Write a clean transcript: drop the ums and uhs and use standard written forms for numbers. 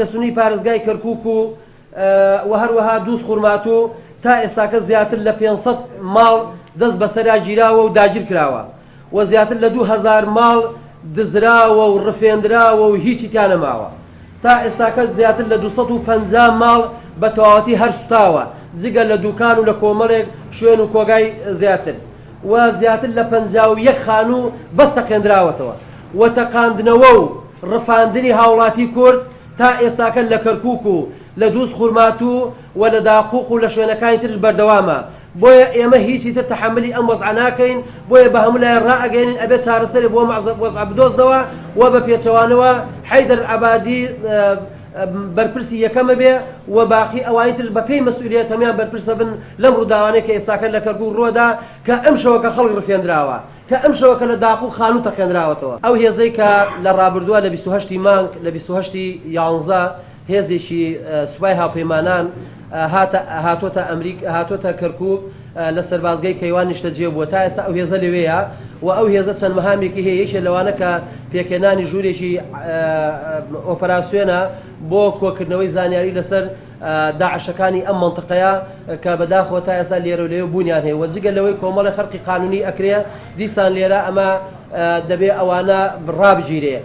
لسنی پارێزگای کەرکووک و هەروەها دووس خورماتوو تا ئێستاکە زیاتر لە 500 ماڵ دەست بەسەرا گیراوە و داگیر کراوە و زیاتر لە 2000 ماڵ دزراوە و ڕفێندراوە و هیچی تیان نەماوە. تا ئێستاکە زیاتر لە 250 ماڵ بە تەواوەتی هەر سوتاوە جگە لە دوکان و لە کۆمەڵێک شوێن و کۆگای زیاتر و زیاتر لە 51 خانوو بەستەقێنراوەتەوە و تەقاندنەوە و ڕفاندنی هاوڵاتی کورد تا ئێستاکە لە کەرکووک و لە دووس خورماتوو و لە داقوق و لە شوێنەکانی ترش بەردەوامە. بۆیە ئێمە هیچی تر تەحەملی ئەم وەزع ناکەین، بۆیە بە هەموو لایەن ڕائەگەێنین ئەبێت چارەسەری بۆ وەزع بدۆزنەوە و بە پێچەوانەوە حەیدەر عەبادی بەرپرسی یەکەمە بێ و باقی ئەوانی تر بە پێی مەسئولیەت هەمیان بەرپرسە بن لەم ڕووداوانەیە کە ئێستاکە لە کەرکووک ڕۆدا کە ئەم شەوەکە خەڵک ڕفێندراوە، کە ئەم شەوەکە لە داقوق خانوو تەقێنراوەتەوە. ئەو هێزەی کە لە ڕابردووە لە 28 مانگ لە 28 11 هێزێکی سوپای هاوپەیمانان هاتۆتە ئەمریکا، هاتۆتە کەرکووک لە سەربازگای کەیوان نیشتەجێ بووە. تا ئێستا ئەو هێزە لەوەیە و ئەو هێزە چەند مەهامێکی هەیە. یەکێک لەوانە کە پێکێنانی ژوورێکی ئۆپەراسیۆنە بۆ کۆکردنەوەی زانیاری لەسەر داعشەکانی ئەم مەنتقەیە کە بەداخەوە تا ئێستا لێرە و لێوە بوونیان هەیە و جگە لەوەی کۆمەڵی خەرقی قانونی ئەکرێ دیسان لێرە ئەمە دەبێ ئەوانە ڕابگیرێ.